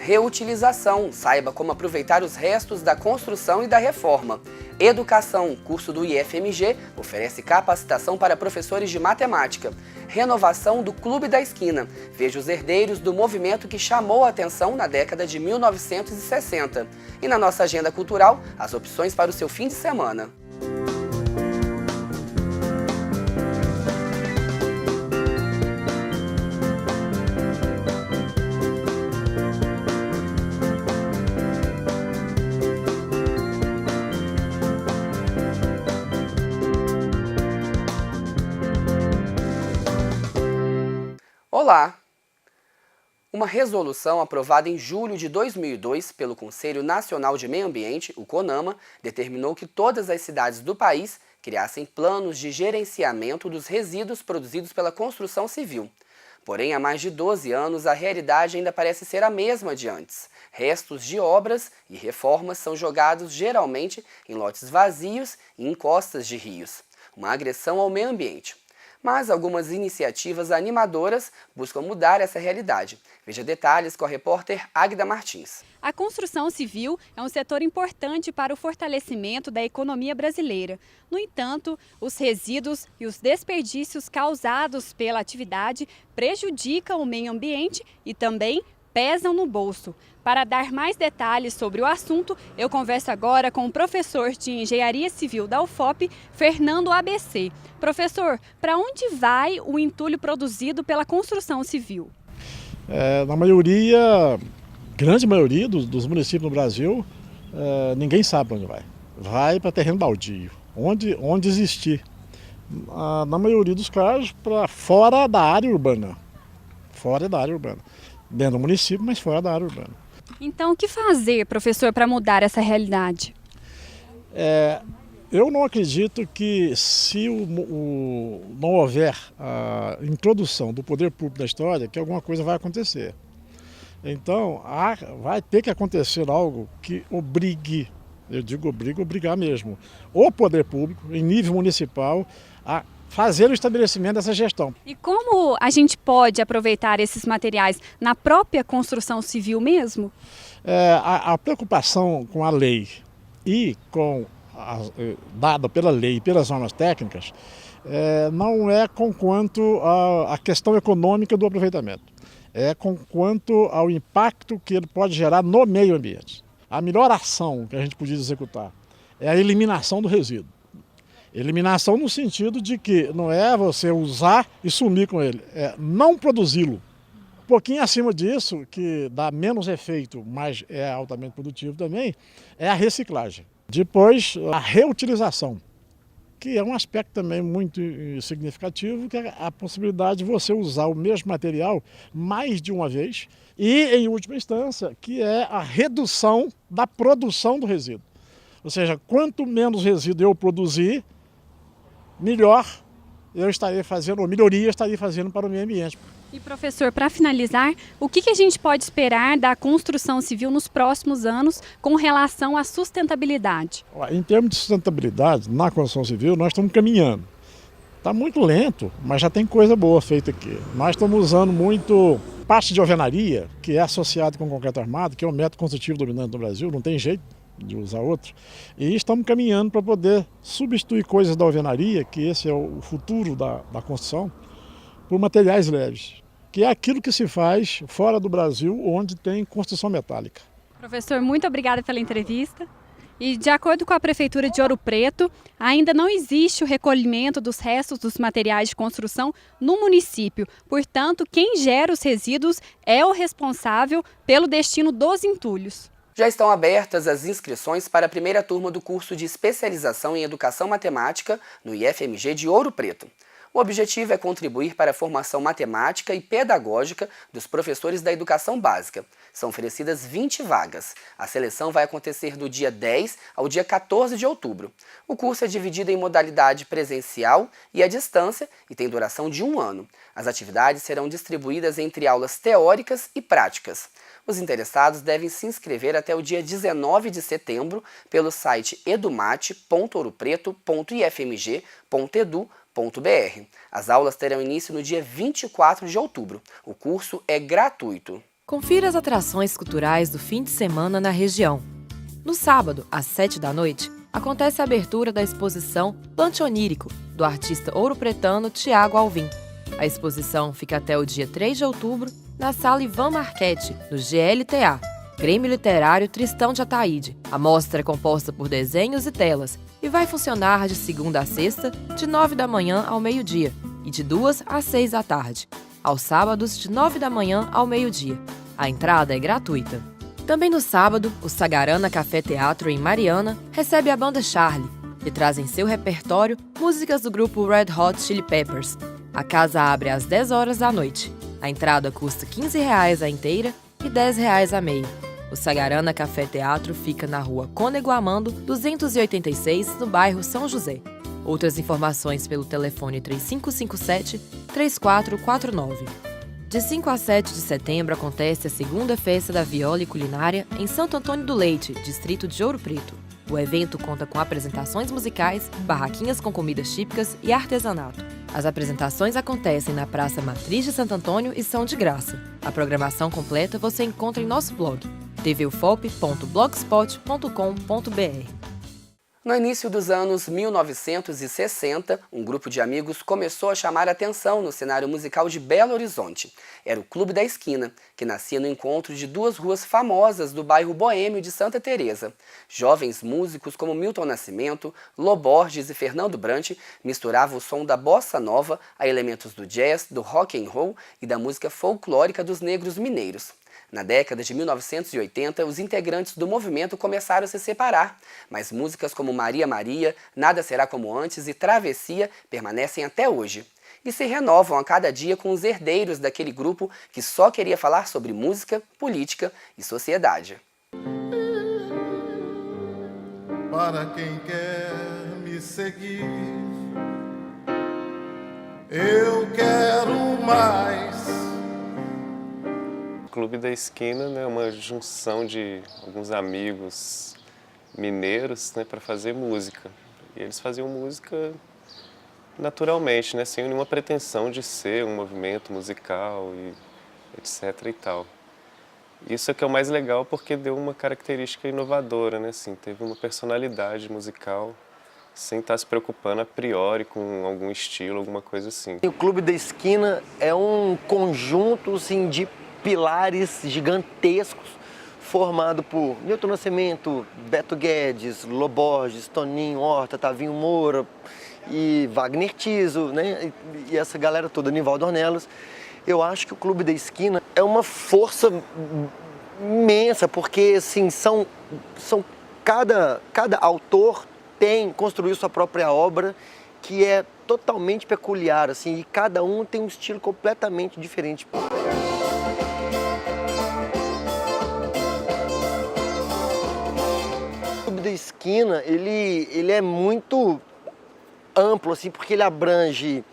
Reutilização, saiba como aproveitar os restos da construção e da reforma. Educação, curso do IFMG, oferece capacitação para professores de matemática. Renovação do Clube da Esquina, veja os herdeiros do movimento que chamou a atenção na década de 1960. E na nossa agenda cultural, as opções para o seu fim de semana. Olá! Uma resolução aprovada em julho de 2002 pelo Conselho Nacional de Meio Ambiente, o CONAMA, determinou que todas as cidades do país criassem planos de gerenciamento dos resíduos produzidos pela construção civil. Porém, há mais de 12 anos, a realidade ainda parece ser a mesma de antes. Restos de obras e reformas são jogados geralmente em lotes vazios e em costas de rios. Uma agressão ao meio ambiente. Mas algumas iniciativas animadoras buscam mudar essa realidade. Veja detalhes com a repórter Águida Martins. A construção civil é um setor importante para o fortalecimento da economia brasileira. No entanto, os resíduos e os desperdícios causados pela atividade prejudicam o meio ambiente e também pesam no bolso. Para dar mais detalhes sobre o assunto, eu converso agora com o professor de Engenharia Civil da UFOP, Fernando ABC. Professor, para onde vai o entulho produzido pela construção civil? Na maioria, grande maioria dos municípios no Brasil, ninguém sabe para onde vai. Vai para terreno baldio, onde existir. Na maioria dos casos, para fora da área urbana. Fora da área urbana. Dentro do município, mas fora da área urbana. Então, o que fazer, professor, para mudar essa realidade? Eu não acredito que se não houver a introdução do poder público da história, que alguma coisa vai acontecer. Então, vai ter que acontecer algo que obrigue, eu digo obrigar mesmo, o poder público, em nível municipal, a fazer o estabelecimento dessa gestão. E como a gente pode aproveitar esses materiais na própria construção civil mesmo? A preocupação com a lei e dada pela lei e pelas normas técnicas não é com quanto à questão econômica do aproveitamento, é com quanto ao impacto que ele pode gerar no meio ambiente. A melhor ação que a gente podia executar é a eliminação do resíduo. Eliminação no sentido de que não é você usar e sumir com ele, é não produzi-lo. Um pouquinho acima disso, que dá menos efeito, mas é altamente produtivo também, é a reciclagem. Depois, a reutilização, que é um aspecto também muito significativo, que é a possibilidade de você usar o mesmo material mais de uma vez e, em última instância, que é a redução da produção do resíduo. Ou seja, quanto menos resíduo eu produzir, melhor eu estaria fazendo, ou melhoria eu estaria fazendo para o meio ambiente. E professor, para finalizar, o que a gente pode esperar da construção civil nos próximos anos com relação à sustentabilidade? Em termos de sustentabilidade, na construção civil, nós estamos caminhando. Está muito lento, mas já tem coisa boa feita aqui. Nós estamos usando muito parte de alvenaria, que é associado com concreto armado, que é o método construtivo dominante no Brasil, não tem jeito de usar outro, e estamos caminhando para poder substituir coisas da alvenaria, que esse é o futuro da construção, por materiais leves, que é aquilo que se faz fora do Brasil, onde tem construção metálica. Professor, muito obrigada pela entrevista. E de acordo com a Prefeitura de Ouro Preto, ainda não existe o recolhimento dos restos dos materiais de construção no município. Portanto, quem gera os resíduos é o responsável pelo destino dos entulhos. Já estão abertas as inscrições para a primeira turma do curso de especialização em Educação Matemática no IFMG de Ouro Preto. O objetivo é contribuir para a formação matemática e pedagógica dos professores da educação básica. São oferecidas 20 vagas. A seleção vai acontecer do dia 10 ao dia 14 de outubro. O curso é dividido em modalidade presencial e à distância e tem duração de 1 ano. As atividades serão distribuídas entre aulas teóricas e práticas. Os interessados devem se inscrever até o dia 19 de setembro pelo site edumate.ouropreto.ifmg.edu.br. As aulas terão início no dia 24 de outubro. O curso é gratuito. Confira as atrações culturais do fim de semana na região. No sábado, às 7 da noite, acontece a abertura da exposição Plante Onírico, do artista ouro-pretano Tiago Alvim. A exposição fica até o dia 3 de outubro na Sala Ivan Marchetti, no GLTA, Grêmio Literário Tristão de Ataíde. A mostra é composta por desenhos e telas e vai funcionar de segunda a sexta, de 9 da manhã ao meio-dia e de 2 às 6 da tarde. Aos sábados, de 9 da manhã ao meio-dia. A entrada é gratuita. Também no sábado, o Sagarana Café Teatro em Mariana recebe a banda Charlie, que traz em seu repertório músicas do grupo Red Hot Chili Peppers. A casa abre às 10 horas da noite. A entrada custa R$ 15 a inteira e R$ 10 a meia. O Sagarana Café Teatro fica na rua Cônego Amando, 286, no bairro São José. Outras informações pelo telefone 3557-3449. De 5 a 7 de setembro acontece a segunda festa da Viola e Culinária em Santo Antônio do Leite, distrito de Ouro Preto. O evento conta com apresentações musicais, barraquinhas com comidas típicas e artesanato. As apresentações acontecem na Praça Matriz de Santo Antônio e são de graça. A programação completa você encontra em nosso blog, tvufop.blogspot.com.br. No início dos anos 1960, um grupo de amigos começou a chamar a atenção no cenário musical de Belo Horizonte. Era o Clube da Esquina, que nascia no encontro de duas ruas famosas do bairro boêmio de Santa Teresa. Jovens músicos como Milton Nascimento, Lô Borges e Fernando Brant misturavam o som da bossa nova a elementos do jazz, do rock and roll e da música folclórica dos negros mineiros. Na década de 1980, os integrantes do movimento começaram a se separar, mas músicas como Maria Maria, Nada Será Como Antes e Travessia permanecem até hoje. E se renovam a cada dia com os herdeiros daquele grupo que só queria falar sobre música, política e sociedade. Para quem quer me seguir, eu quero mais. O Clube da Esquina, né, é uma junção de alguns amigos mineiros, né, para fazer música. E eles faziam música naturalmente, né, sem nenhuma pretensão de ser um movimento musical e etc e tal. Isso é que é o mais legal porque deu uma característica inovadora, né, assim, teve uma personalidade musical sem estar se preocupando a priori com algum estilo, alguma coisa assim. O Clube da Esquina é um conjunto assim, de pilares gigantescos formado por Milton Nascimento, Beto Guedes, Lô Borges, Toninho Horta, Tavinho Moura e Wagner Tiso, né? E essa galera toda, Nivaldo Ornelas. Eu acho que o Clube da Esquina é uma força imensa, porque assim, cada autor construiu sua própria obra que é totalmente peculiar, assim, e cada um tem um estilo completamente diferente. O Clube da Esquina, ele é muito amplo, assim, porque ele abrange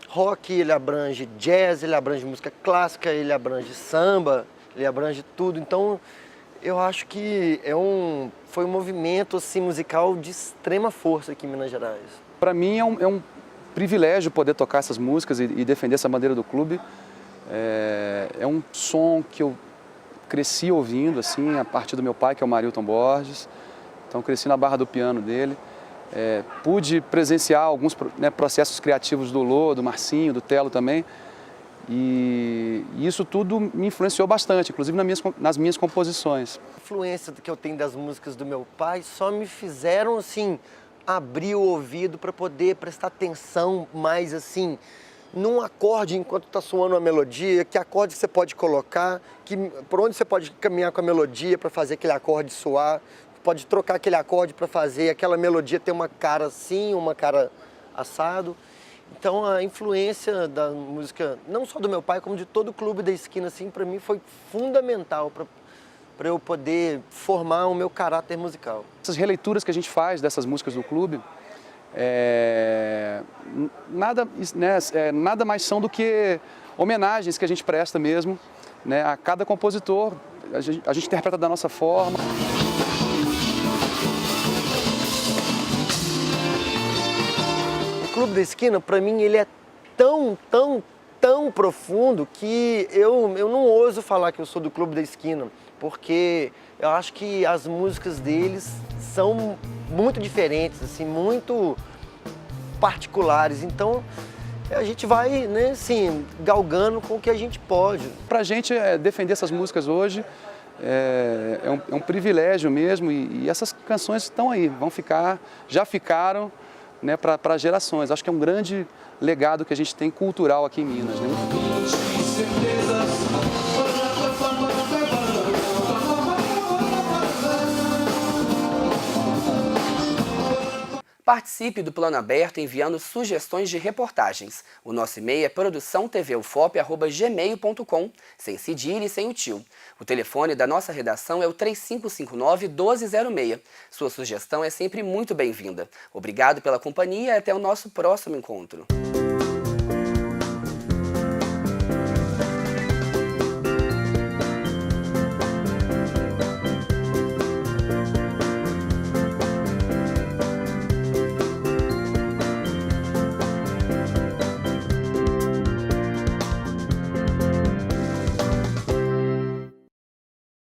rock, ele abrange jazz, ele abrange música clássica, ele abrange samba, ele abrange tudo. Então, eu acho que foi um movimento assim, musical de extrema força aqui em Minas Gerais. Para mim é um privilégio poder tocar essas músicas e defender essa bandeira do clube. É um som que eu cresci ouvindo assim, a partir do meu pai, que é o Marilton Borges. Então cresci na barra do piano dele. Pude presenciar alguns processos criativos do Lô, do Marcinho, do Telo também. E isso tudo me influenciou bastante, inclusive nas minhas composições. A influência que eu tenho das músicas do meu pai só me fizeram assim, abrir o ouvido para poder prestar atenção mais assim, num acorde enquanto está soando uma melodia, que acorde você pode colocar, por onde você pode caminhar com a melodia para fazer aquele acorde soar, pode trocar aquele acorde para fazer aquela melodia ter uma cara assim, uma cara assado. Então a influência da música, não só do meu pai, como de todo o Clube da Esquina, assim, para mim foi fundamental para eu poder formar o meu caráter musical. Essas releituras que a gente faz dessas músicas do clube, nada mais são do que homenagens que a gente presta mesmo, né, a cada compositor. A gente interpreta da nossa forma. O Clube da Esquina, para mim, ele é tão tão profundo que eu não ouso falar que eu sou do Clube da Esquina, porque eu acho que as músicas deles são muito diferentes, assim, muito particulares. Então a gente vai, né, assim, galgando com o que a gente pode. Pra gente, defender essas músicas hoje é um privilégio mesmo, e essas canções estão aí, já ficaram, né, para gerações. Acho que é um grande legado que a gente tem cultural aqui em Minas, né? Participe do Plano Aberto enviando sugestões de reportagens. O nosso e-mail é produçãotvufop@gmail.com, sem cedilha e sem o tio. O telefone da nossa redação é o 3559-1206. Sua sugestão é sempre muito bem-vinda. Obrigado pela companhia e até o nosso próximo encontro.